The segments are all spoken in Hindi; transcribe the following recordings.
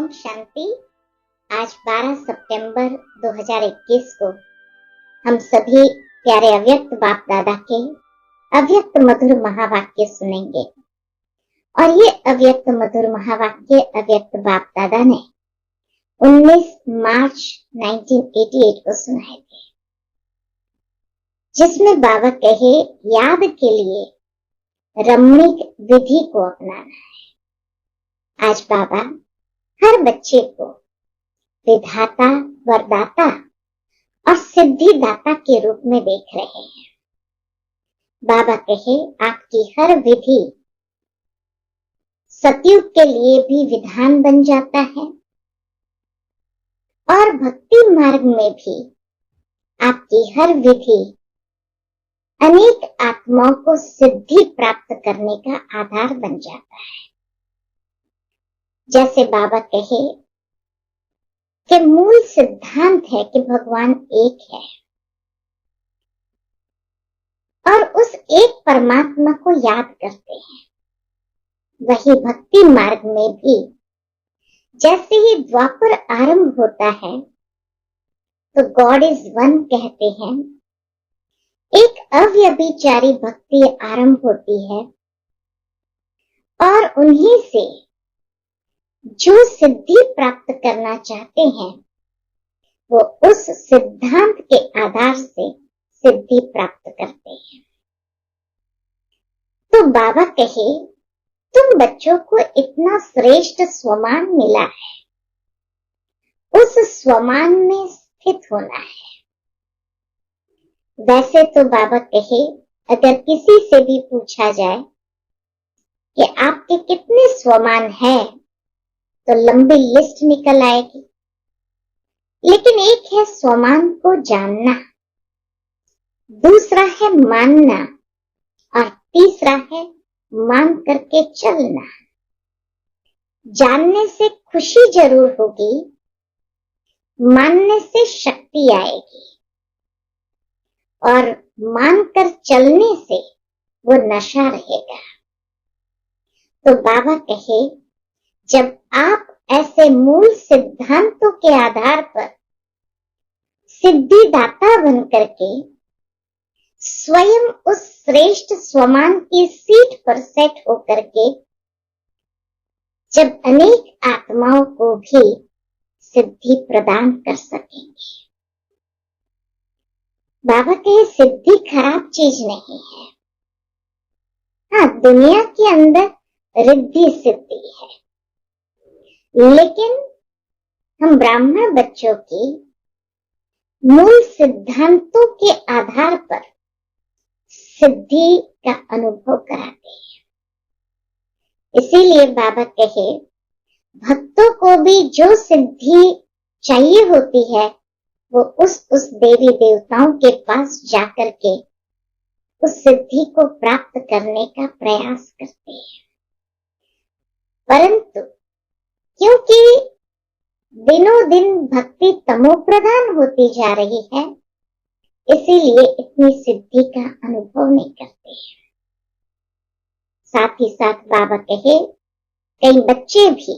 ओम शांति। आज 12 सितंबर 2021 को हम सभी प्यारे अव्यक्त बाप दादा के अव्यक्त मधुर महावाक्य सुनेंगे। और ये अव्यक्त मधुर महावाक्य अव्यक्त बाप दादा ने 19 मार्च 1988 को सुनाए थे, जिसमें बाबा कहे याद के लिए रमणीक विधि को अपनाना है। आज बाबा हर बच्चे को विधाता, वरदाता और सिद्धिदाता के रूप में देख रहे हैं। बाबा कहे आपकी हर विधि सतयुग के लिए भी विधान बन जाता है और भक्ति मार्ग में भी आपकी हर विधि अनेक आत्माओं को सिद्धि प्राप्त करने का आधार बन जाता है। जैसे बाबा कहे कि मूल सिद्धांत है कि भगवान एक है और उस एक परमात्मा को याद करते हैं। वही भक्ति मार्ग में भी जैसे ही द्वापर आरंभ होता है तो गॉड इज वन कहते हैं, एक अव्यभिचारी भक्ति आरंभ होती है और उन्हीं से जो सिद्धि प्राप्त करना चाहते हैं वो उस सिद्धांत के आधार से सिद्धि प्राप्त करते हैं। तो बाबा कहे तुम बच्चों को इतना श्रेष्ठ स्वमान मिला है, उस स्वमान में स्थित होना है। वैसे तो बाबा कहे अगर किसी से भी पूछा जाए कि आपके कितने स्वमान है तो लंबी लिस्ट निकल आएगी, लेकिन एक है स्वमान को जानना, दूसरा है मानना और तीसरा है मान करके चलना। जानने से खुशी जरूर होगी, मानने से शक्ति आएगी और मानकर चलने से वो नशा रहेगा। तो बाबा कहे जब आप ऐसे मूल सिद्धांतों के आधार पर सिद्धिदाता बन करके स्वयं उस श्रेष्ठ स्वमान की सीट पर सेट होकर के जब अनेक आत्माओं को भी सिद्धि प्रदान कर सकेंगे। बाबा कहे सिद्धि खराब चीज नहीं है। हाँ, दुनिया के अंदर रिद्धि सिद्धि है, लेकिन हम ब्राह्मण बच्चों की मूल सिद्धांतों के आधार पर सिद्धि का अनुभव कराते हैं। इसीलिए बाबा कहे भक्तों को भी जो सिद्धि चाहिए होती है वो उस देवी देवताओं के पास जाकर के उस सिद्धि को प्राप्त करने का प्रयास करते हैं। परंतु क्योंकि दिनों दिन भक्ति तमो प्रधान होती जा रही है, इसीलिए इतनी सिद्धि का अनुभव नहीं करते हैं। साथ ही साथ बाबा कहे कई बच्चे भी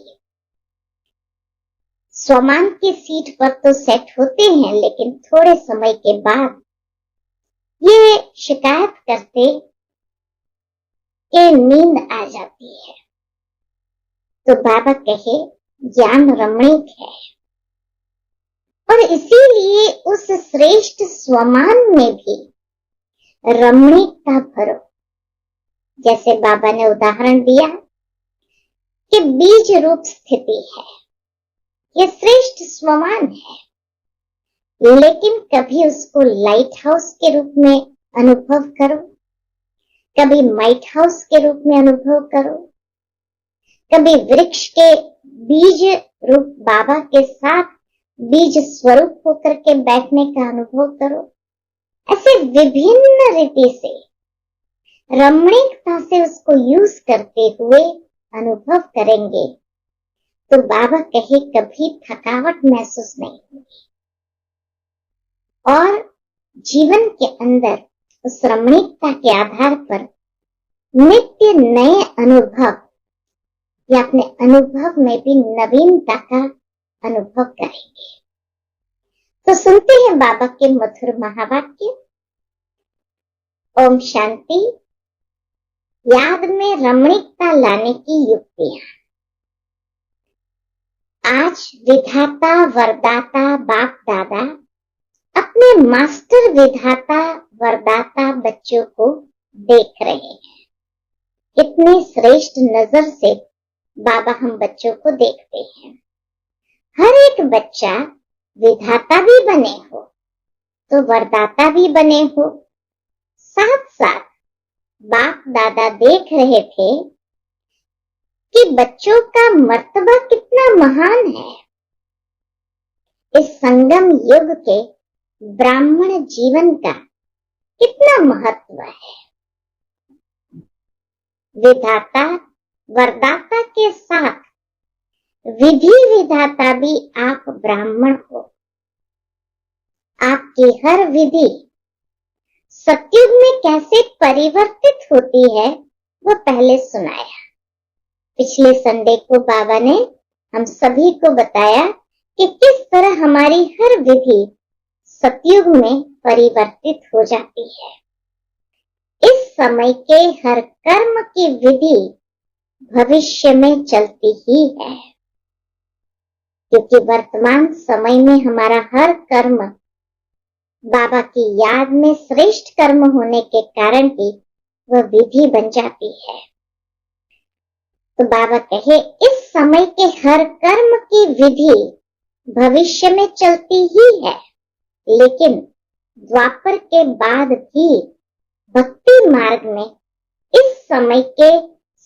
स्वमान की सीट पर तो सेट होते हैं, लेकिन थोड़े समय के बाद ये शिकायत करते कि नींद आ जाती है। तो बाबा कहे ज्ञान रमणीक है और इसीलिए उस श्रेष्ठ स्वमान में भी रमणीकता भरो। जैसे बाबा ने उदाहरण दिया कि बीज रूप स्थिति है, यह श्रेष्ठ स्वमान है, लेकिन कभी उसको लाइट हाउस के रूप में अनुभव करो, कभी माइट हाउस के रूप में अनुभव करो, कभी वृक्ष के बीज रूप बाबा के साथ बीज स्वरूप होकर के बैठने का अनुभव करो। ऐसे विभिन्न रीति से रमणीकता से उसको यूज करते हुए अनुभव करेंगे तो बाबा कहे कभी थकावट महसूस नहीं होगी और जीवन के अंदर उस रमणीकता के आधार पर नित्य नए अनुभव या अपने अनुभव में भी नवीनता का अनुभव करेंगे। तो सुनते हैं बाबा के मधुर महावाक्य। ओम शांति। याद में रमणीकता लाने की युक्तियां। आज विधाता वरदाता बाप दादा अपने मास्टर विधाता वरदाता बच्चों को देख रहे हैं। कितनी श्रेष्ठ नजर से बाबा हम बच्चों को देखते हैं। हर एक बच्चा विधाता भी बने हो तो वरदाता भी बने हो। साथ साथ बाप दादा देख रहे थे कि बच्चों का मर्तबा कितना महान है। इस संगम युग के ब्राह्मण जीवन का कितना महत्व है। विधाता वरदाता के साथ विधि विधाता भी आप ब्राह्मण हो। आपकी हर विधि सतयुग में कैसे परिवर्तित होती है वो पहले सुनाया। पिछले संडे को बाबा ने हम सभी को बताया कि किस तरह हमारी हर विधि सतयुग में परिवर्तित हो जाती है। इस समय के हर कर्म की विधि भविष्य में चलती ही है, क्योंकि वर्तमान समय में हमारा हर कर्म बाबा की याद में श्रेष्ठ कर्म होने के कारण ही वह विधि बन जाती है। तो बाबा कहे इस समय के हर कर्म की विधि भविष्य में चलती ही है, लेकिन द्वापर के बाद भी भक्ति मार्ग में इस समय के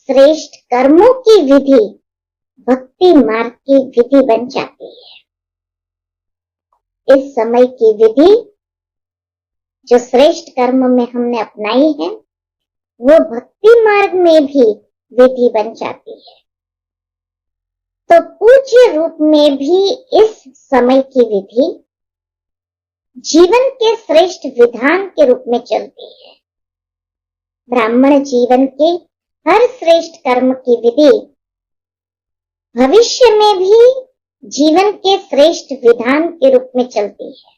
श्रेष्ठ कर्मों की विधि भक्ति मार्ग की विधि बन जाती है। इस समय की विधि जो श्रेष्ठ कर्म में हमने अपनाई है वो भक्ति मार्ग में भी विधि बन जाती है। तो पूज्य रूप में भी इस समय की विधि जीवन के श्रेष्ठ विधान के रूप में चलती है। ब्राह्मण जीवन के हर श्रेष्ठ कर्म की विधि भविष्य में भी जीवन के श्रेष्ठ विधान के रूप में चलती है।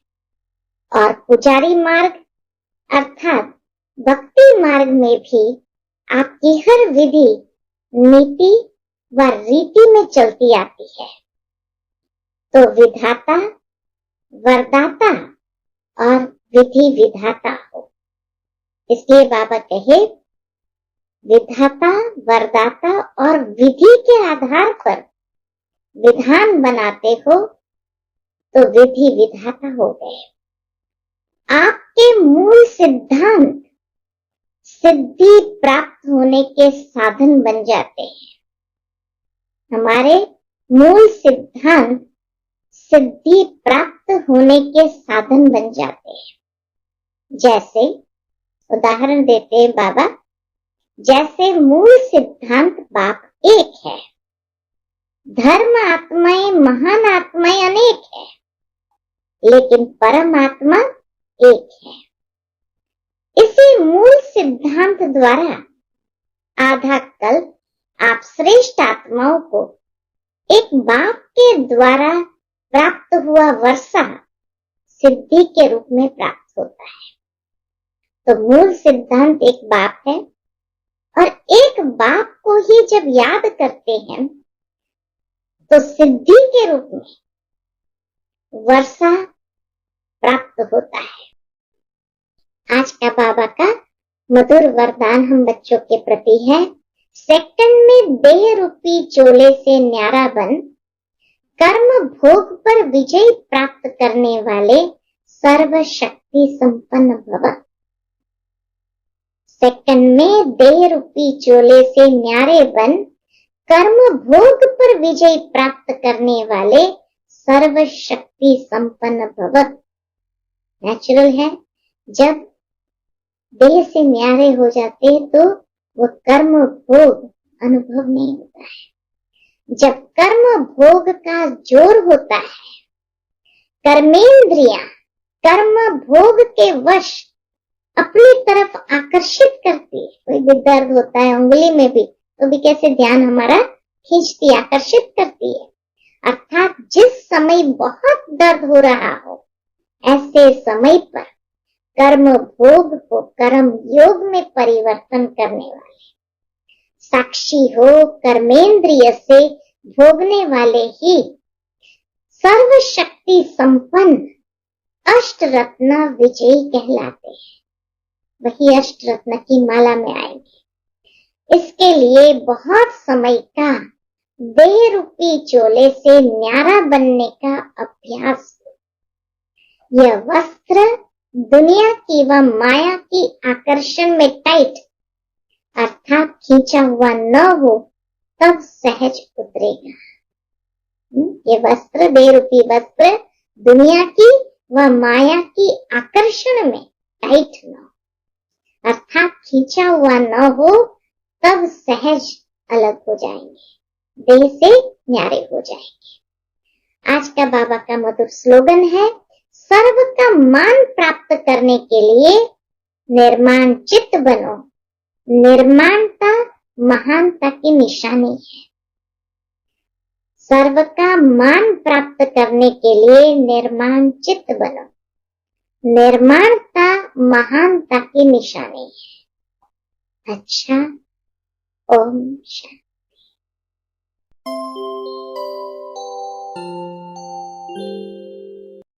और पुजारी मार्ग अर्थात भक्ति मार्ग में भी आपकी हर विधि नीति व रीति में चलती आती है। तो विधाता वरदाता और विधि विधाता हो। इसलिए बाबा कहे विधाता वरदाता और विधि के आधार पर विधान बनाते हो तो विधि विधाता हो गए। आपके मूल सिद्धांत सिद्धि प्राप्त होने के साधन बन जाते हैं। हमारे मूल सिद्धांत सिद्धि प्राप्त होने के साधन बन जाते हैं। जैसे उदाहरण देते हैं बाबा, जैसे मूल सिद्धांत बाप एक है, धर्म आत्माएं महान आत्माएं अनेक है, लेकिन परमात्मा एक है। इसी मूल सिद्धांत द्वारा आधा कल्प आप श्रेष्ठ आत्माओं को एक बाप के द्वारा प्राप्त हुआ वर्षा सिद्धि के रूप में प्राप्त होता है। तो मूल सिद्धांत एक बाप है और एक बाप को ही जब याद करते हैं तो सिद्धि के रूप में वर्षा प्राप्त होता है। आज का बाबा का मधुर वरदान हम बच्चों के प्रति है। सेकंड में देह रूपी चोले से न्यारा बन कर्म भोग पर विजय प्राप्त करने वाले सर्वशक्ति संपन्न भव। सेकंड में देह रूपी चोले से न्यारे बन कर्म भोग पर विजय प्राप्त करने वाले सर्वशक्ति संपन्न भव। नेचुरल है, जब देह से न्यारे हो जाते तो वो कर्म भोग अनुभव नहीं होता है। जब कर्म भोग का जोर होता है, कर्मेंद्रियां कर्म भोग के वश अपनी तरफ आकर्षित करती है। कोई भी दर्द होता है उंगली में भी, तो भी कैसे ध्यान हमारा खींचती, आकर्षित करती है। अर्थात जिस समय बहुत दर्द हो रहा हो, ऐसे समय पर कर्म भोग को कर्म योग में परिवर्तन करने वाले, साक्षी हो कर्मेंद्रिय से भोगने वाले ही सर्वशक्ति संपन्न अष्ट रत्न विजयी कहलाते हैं। वही अष्ट रत्न की माला में आएंगे। इसके लिए बहुत समय का देह रूपी चोले से न्यारा बनने का अभ्यास। यह वस्त्र दुनिया की व माया की आकर्षण में टाइट अर्थात खींचा हुआ न हो तब सहज उतरेगा। ये वस्त्र, देह रूपी वस्त्र दुनिया की व माया की आकर्षण में टाइट न हो अर्थात खींचा हुआ न हो तब सहज अलग हो जाएंगे, देह से न्यारे हो जाएंगे। आज का बाबा का मधुर स्लोगन है, सर्व का मान प्राप्त करने के लिए निर्माण चित्त बनो। निर्माणता महानता की निशानी है। सर्व का मान प्राप्त करने के लिए निर्माण चित्त बनो। निर्माणता महानता की निशानी है। अच्छा, ओम शांति।